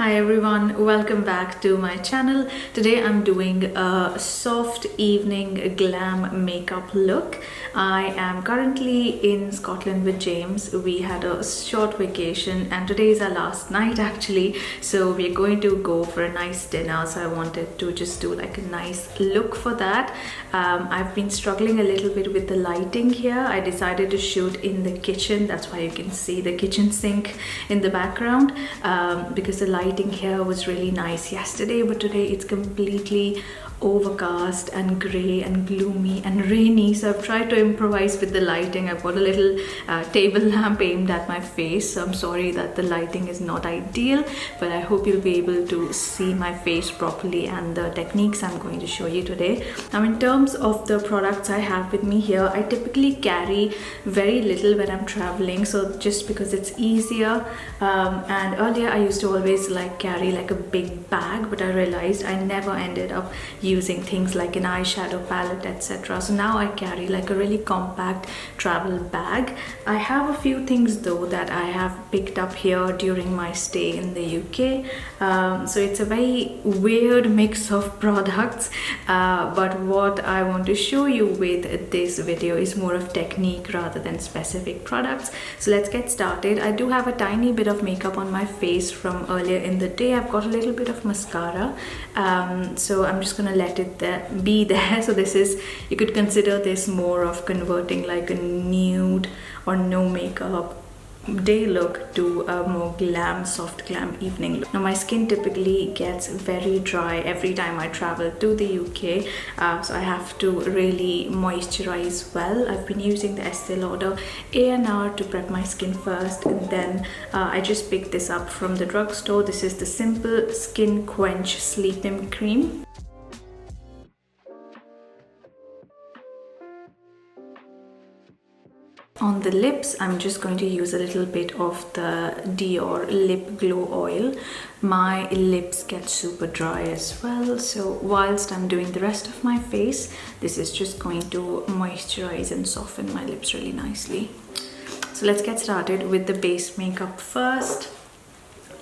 Hi everyone, welcome back to my channel. Today I'm doing a soft evening glam makeup look. I am currently in Scotland with James. We had a short vacation and today is our last night actually. So we're going to go for a nice dinner. So I wanted to just do like a nice look for that. I've been struggling a little bit with the lighting here. I decided to shoot in the kitchen. That's why you can see the kitchen sink in the background because the lighting here was really nice yesterday, but today it's completely overcast and grey and gloomy and rainy. So I've tried to improvise with the lighting. I've got a little table lamp aimed at my face, so I'm sorry that the lighting is not ideal, but I hope you'll be able to see my face properly and the techniques I'm going to show you today. Now in terms of the products I have with me here, I typically carry very little when I'm traveling, so just because it's easier. And earlier I used to always like carry like a big bag, but I realized I never ended up using things like an eyeshadow palette, etc. So now I carry like a really compact travel bag. I have a few things though that I have picked up here during my stay in the UK. So it's a very weird mix of products, but what I want to show you with this video is more of technique rather than specific products. So let's get started. I do have a tiny bit of makeup on my face from earlier in the day. I've got a little bit of mascara, so I'm just gonna let it be there. So this is, you could consider this more of converting like a nude or no makeup day look to a more glam, soft glam evening look. Now my skin typically gets very dry every time I travel to the UK, so I have to really moisturize well. I've been using the Estee Lauder A&R to prep my skin first, and then I just picked this up from the drugstore. This is the Simple Skin Quench Sleep-In Cream. On the lips, I'm just going to use a little bit of the Dior Lip Glow Oil. My lips get super dry as well, so whilst I'm doing the rest of my face, this is just going to moisturize and soften my lips really nicely. So let's get started with the base makeup first.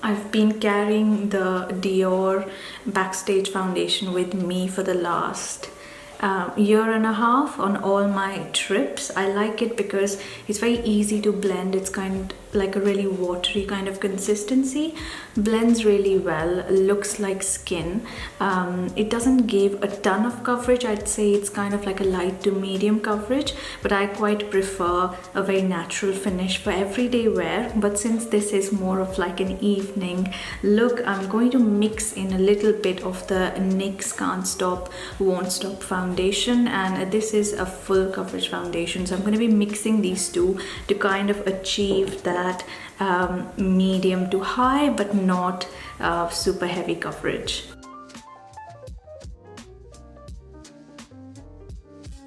I've been carrying the Dior Backstage foundation with me for the last year and a half on all my trips. I like it because it's very easy to blend. It's kind of like a really watery kind of consistency, blends really well, looks like skin. It doesn't give a ton of coverage. I'd say it's kind of like a light to medium coverage, but I quite prefer a very natural finish for everyday wear. But since this is more of like an evening look, I'm going to mix in a little bit of the NYX Can't Stop Won't Stop foundation, and this is a full coverage foundation, so I'm going to be mixing these two to kind of achieve that medium to high but not super heavy coverage.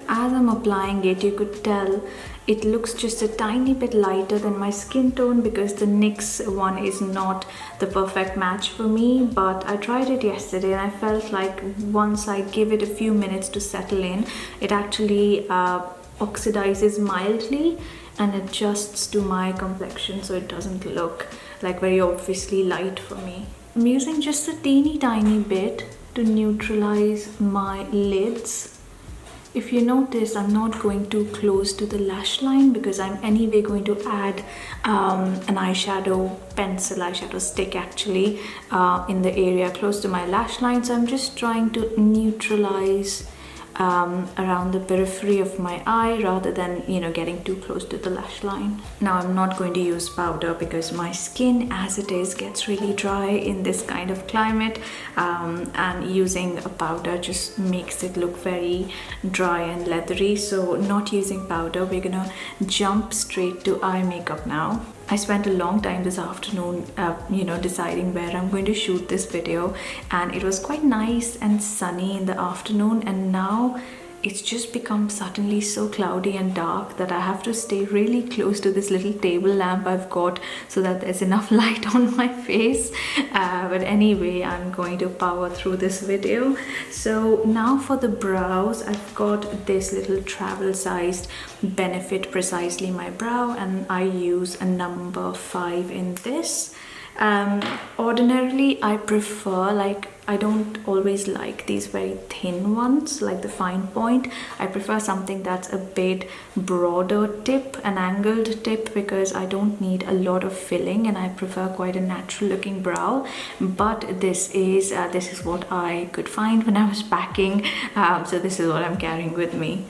As I'm applying it, you could tell it looks just a tiny bit lighter than my skin tone because the NYX one is not the perfect match for me, but I tried it yesterday and I felt like once I give it a few minutes to settle in, it actually oxidizes mildly and adjusts to my complexion, so it doesn't look like very obviously light for me. I'm using just a teeny tiny bit to neutralize my lids. If you notice, I'm not going too close to the lash line because I'm anyway going to add an eyeshadow pencil, eyeshadow stick actually, in the area close to my lash line. So I'm just trying to neutralize around the periphery of my eye rather than, you know, getting too close to the lash line. Now I'm not going to use powder because my skin as it is gets really dry in this kind of climate, and using a powder just makes it look very dry and leathery. So not using powder, we're gonna jump straight to eye makeup now. I spent a long time this afternoon, you know, deciding where I'm going to shoot this video, and it was quite nice and sunny in the afternoon, and now it's just become suddenly so cloudy and dark that I have to stay really close to this little table lamp I've got so that there's enough light on my face. But anyway, I'm going to power through this video. So now for the brows, I've got this little travel sized Benefit Precisely My Brow, and I use a number 5 in this. Ordinarily I prefer, like, I don't always like these very thin ones, like the fine point. I prefer something that's a bit broader tip, an angled tip, because I don't need a lot of filling and I prefer quite a natural looking brow. But this is what I could find when I was packing, so this is what I'm carrying with me.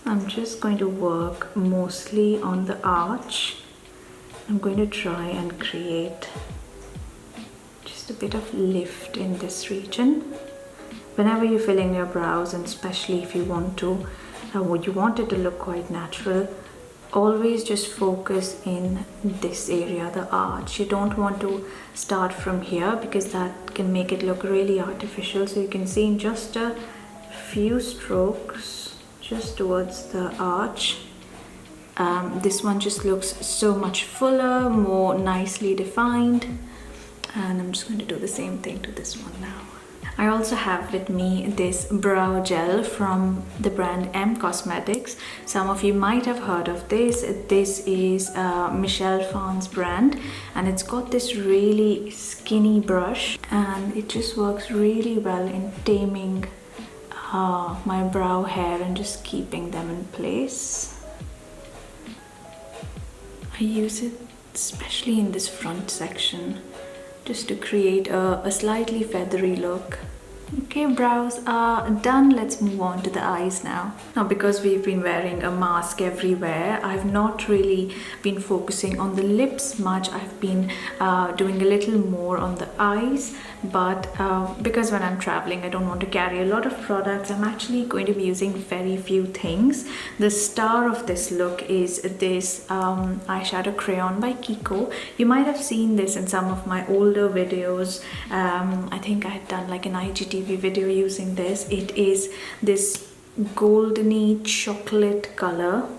I'm just going to work mostly on the arch. I'm going to try and create just a bit of lift in this region. Whenever you're filling your brows, and especially if you want to, you want it to look quite natural, always just focus in this area, the arch. You don't want to start from here because that can make it look really artificial. So you can see in just a few strokes, just towards the arch, this one just looks so much fuller, more nicely defined, and I'm just going to do the same thing to this one now. I also have with me this brow gel from the brand M Cosmetics. Some of you might have heard of this. This is Michelle Phan's brand, and it's got this really skinny brush, and it just works really well in taming my brow hair and just keeping them in place. I use it especially in this front section just to create a slightly feathery look. Okay, brows are done. Let's move on to the eyes now. Now, because we've been wearing a mask everywhere, I've not really been focusing on the lips much. I've been doing a little more on the eyes, but because when I'm traveling I don't want to carry a lot of products, I'm actually going to be using very few things. The star of this look is this eyeshadow crayon by KIKO. You might have seen this in some of my older videos. I think I had done like an IGTV video using this. It is this goldeny chocolate color.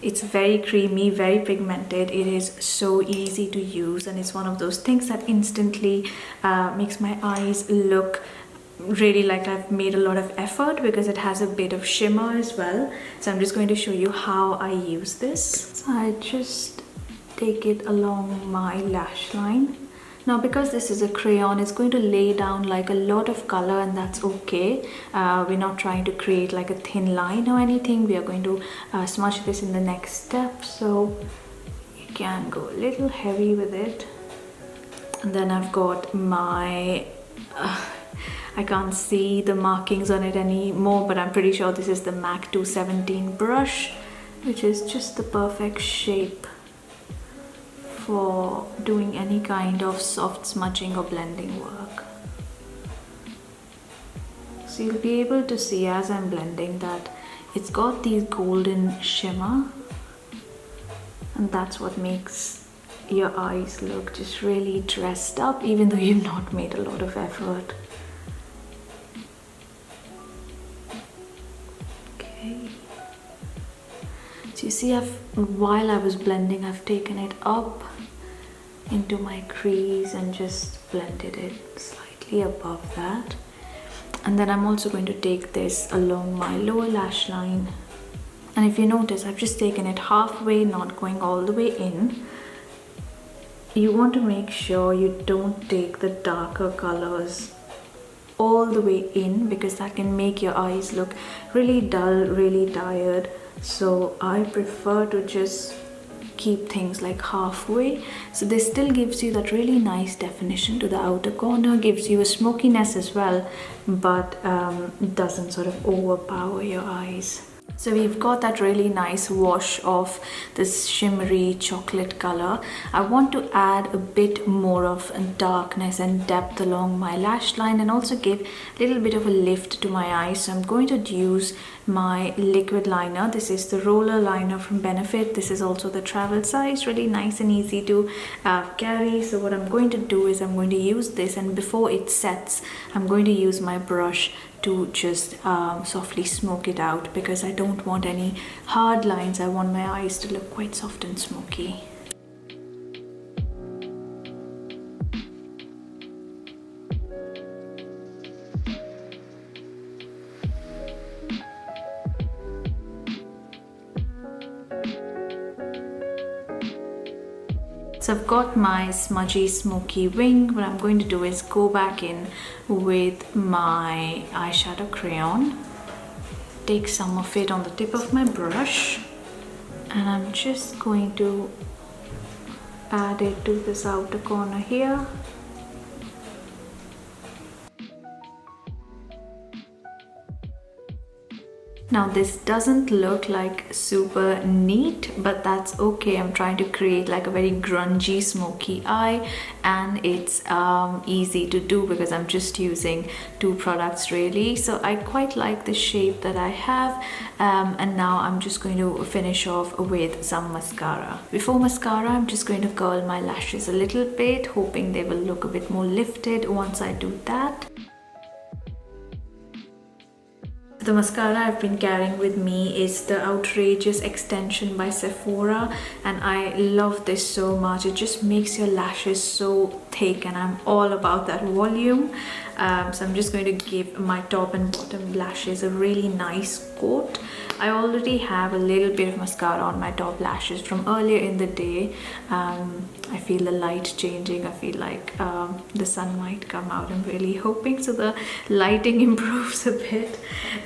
It's very creamy, very pigmented. It is so easy to use, and it's one of those things that instantly makes my eyes look really like I've made a lot of effort, because it has a bit of shimmer as well. So I'm just going to show you how I use this. So I just take it along my lash line. Now, because this is a crayon, it's going to lay down like a lot of color, and that's okay. We're not trying to create like a thin line or anything. We are going to smudge this in the next step, so you can go a little heavy with it. And then I've got my I can't see the markings on it anymore, but I'm pretty sure this is the MAC 217 brush, which is just the perfect shape for doing any kind of soft smudging or blending work. So you'll be able to see as I'm blending that it's got these golden shimmer, and that's what makes your eyes look just really dressed up, even though you've not made a lot of effort. Okay. So you see, while I was blending, I've taken it up into my crease and just blended it slightly above that. And then I'm also going to take this along my lower lash line. And if you notice, I've just taken it halfway, not going all the way in. You want to make sure you don't take the darker colors all the way in, because that can make your eyes look really dull, really tired. So I prefer to just keep things like halfway. So this still gives you that really nice definition to the outer corner, gives you a smokiness as well, but doesn't sort of overpower your eyes. So we've got that really nice wash of this shimmery chocolate color. I want to add a bit more of darkness and depth along my lash line, and also give a little bit of a lift to my eyes. So I'm going to use my liquid liner. This is the roller liner from Benefit. This is also the travel size, really nice and easy to carry. So what I'm going to do is I'm going to use this, and before it sets, I'm going to use my brush to just softly smoke it out, because I don't want any hard lines. I want my eyes to look quite soft and smoky. So I've got my smudgy smoky wing. What I'm going to do is go back in with my eyeshadow crayon, take some of it on the tip of my brush, and I'm just going to add it to this outer corner here. Now this doesn't look like super neat, but that's okay. I'm trying to create like a very grungy smoky eye, and it's easy to do because I'm just using 2 products really. So I quite like the shape that I have, and now I'm just going to finish off with some mascara. Before mascara, I'm just going to curl my lashes a little bit, hoping they will look a bit more lifted once I do that. The mascara I've been carrying with me is the Outrageous Extension by Sephora, and I love this so much. It just makes your lashes so thick, and I'm all about that volume. So I'm just going to give my top and bottom lashes a really nice coat. I already have a little bit of mascara on my top lashes from earlier in the day. I feel the light changing. I feel like the sun might come out. I'm really hoping so the lighting improves a bit.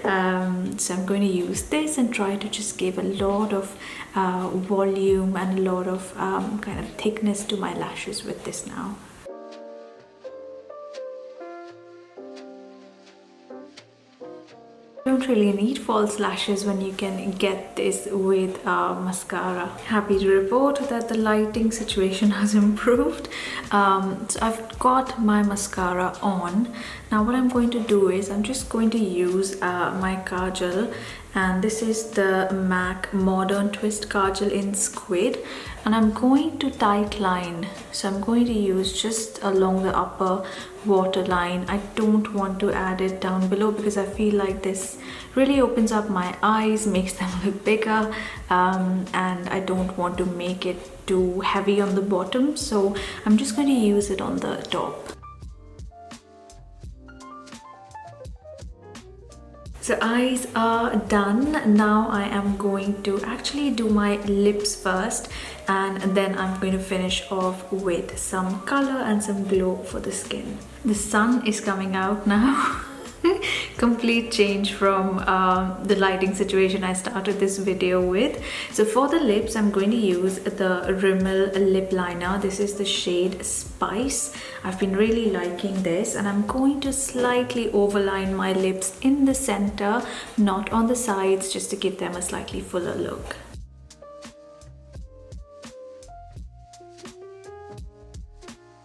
So I'm going to use this and try to just give a lot of volume and a lot of kind of thickness to my lashes with this now. You don't really need false lashes when you can get this with mascara. Happy to report that the lighting situation has improved. So I've got my mascara on. Now what I'm going to do is I'm just going to use my Kajal, and this is the MAC Modern Twist Kajal in Squid, and I'm going to tight line. So I'm going to use just along the upper waterline. I don't want to add it down below because I feel like this really opens up my eyes, makes them look bigger, and I don't want to make it too heavy on the bottom, so I'm just going to use it on the top. So eyes are done. Now I am going to actually do my lips first, and then I'm going to finish off with some color and some glow for the skin. The sun is coming out now. Complete change from the lighting situation I started this video with. So for the lips, I'm going to use the Rimmel lip liner. This is the shade Spice. I've been really liking this, and I'm going to slightly overline my lips in the center, not on the sides, just to give them a slightly fuller look.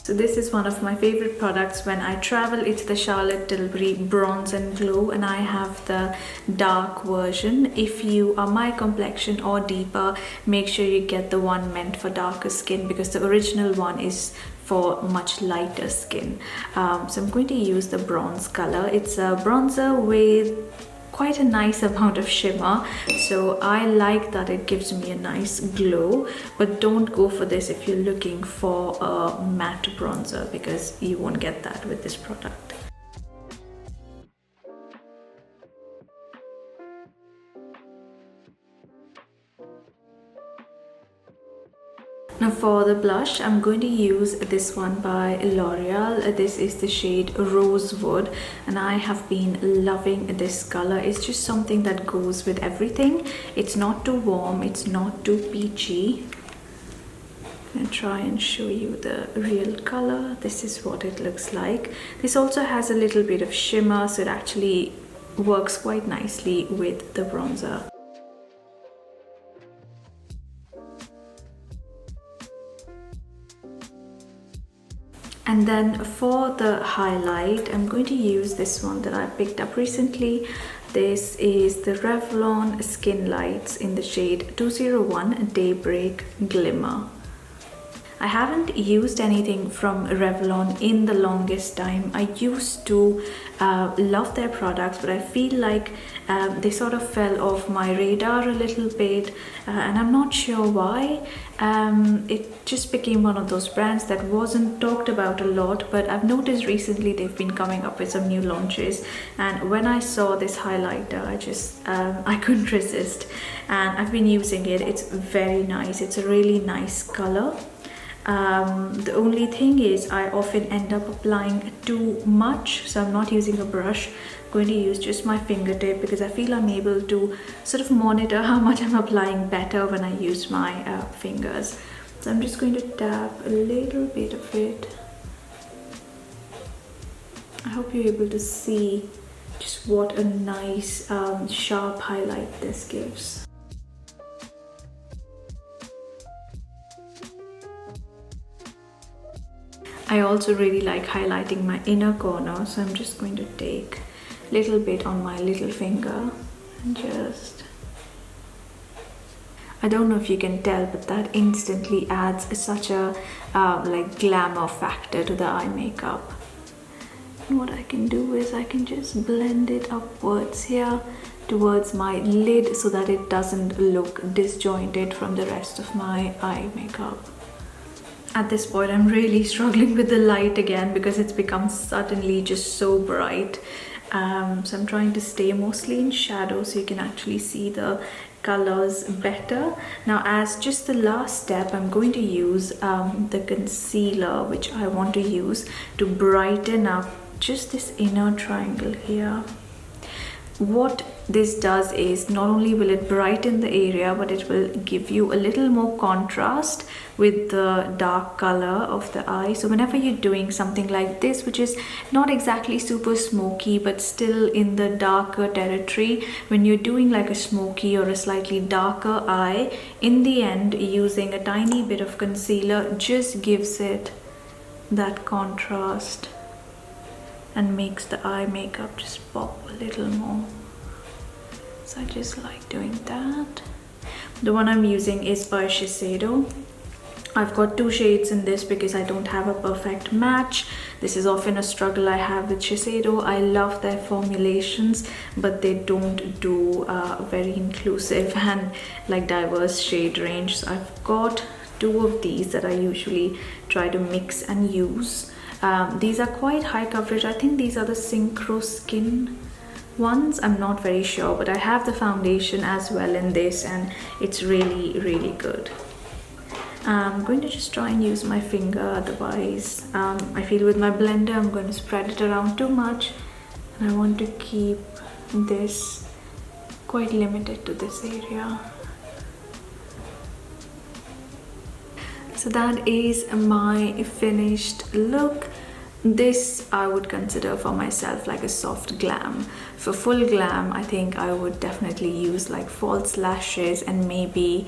So this is one of my favorite products when I travel. It's the Charlotte Tilbury Bronze and Glow, and I have the dark version. If you are my complexion or deeper, make sure you get the one meant for darker skin, because the original one is for much lighter skin. So I'm going to use the bronze color. It's a bronzer with quite a nice amount of shimmer, so I like that it gives me a nice glow, but don't go for this if you're looking for a matte bronzer, because you won't get that with this product. Now for the blush, I'm going to use this one by L'Oreal. This is the shade Rosewood, and I have been loving this color. It's just something that goes with everything. It's not too warm, it's not too peachy. I'm going to try and show you the real color. This is what it looks like. This also has a little bit of shimmer, so it actually works quite nicely with the bronzer. And then for the highlight, I'm going to use this one that I picked up recently. This is the Revlon Skinlights in the shade 201 Daybreak Glimmer. I haven't used anything from Revlon in the longest time. I used to love their products, but I feel like they sort of fell off my radar a little bit, and I'm not sure why. It just became one of those brands that wasn't talked about a lot, but I've noticed recently they've been coming up with some new launches, and when I saw this highlighter, I couldn't resist, and I've been using it. It's very nice. It's a really nice color. The only thing is I often end up applying too much, so I'm not using a brush. I'm going to use just my fingertip because I feel I'm able to sort of monitor how much I'm applying better when I use my fingers. So I'm just going to tap a little bit of it. I hope you're able to see just what a nice sharp highlight this gives. I also really like highlighting my inner corner, so I'm just going to take a little bit on my little finger and just... I don't know if you can tell, but that instantly adds such a like glamour factor to the eye makeup. And what I can do is I can just blend it upwards here towards my lid so that it doesn't look disjointed from the rest of my eye makeup. At this point, I'm really struggling with the light again because it's become suddenly just so bright. So I'm trying to stay mostly in shadow so you can actually see the colors better. Now, as just the last step, I'm going to use the concealer, which I want to use to brighten up just this inner triangle here. What this does is not only will it brighten the area, but it will give you a little more contrast with the dark color of the eye. So whenever you're doing something like this, which is not exactly super smoky but still in the darker territory, when you're doing like a smoky or a slightly darker eye, in the end using a tiny bit of concealer just gives it that contrast and makes the eye makeup just pop a little more. So I just like doing that. The one I'm using is by Shiseido. I've got two shades in this because I don't have a perfect match. This is often a struggle I have with Shiseido. I love their formulations, but they don't do very inclusive and like diverse shade range. So I've got two of these that I usually try to mix and use. These are quite high coverage. I think these are the Synchro Skin ones. I'm not very sure, but I have the foundation as well in this and it's really, really good. I'm going to just try and use my finger, otherwise I feel with my blender I'm going to spread it around too much, and I want to keep this quite limited to this area. So that is my finished look. This I would consider for myself like a soft glam. For full glam, I think I would definitely use like false lashes and maybe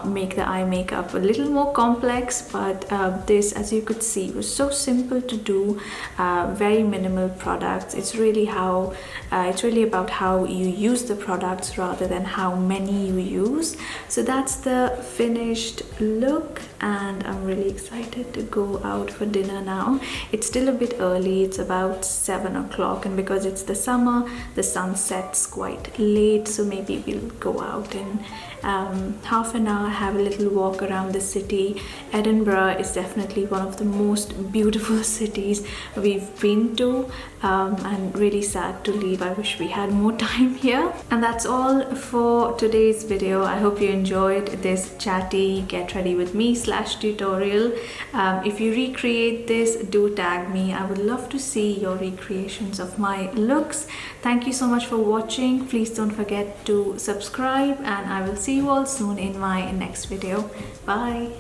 make the eye makeup a little more complex. But this, as you could see, was so simple to do. Very minimal products. It's really about how you use the products rather than how many you use. So that's the finished look, and I'm really excited to go out for dinner now. It's still a bit early. It's about 7 o'clock, and because it's the summer, the sun sets quite late, so maybe we'll go out in half an hour, have a little walk around the city. Edinburgh is definitely one of the most beautiful cities we've been to, and really sad to leave. I wish we had more time here. And that's all for today's video. I hope you enjoyed this chatty get ready with me / tutorial. If you recreate this, do tag me. I would love to see your recreations of my looks. Thank you so much for watching. Please don't forget to subscribe, and I will see you all soon in my next video. Bye.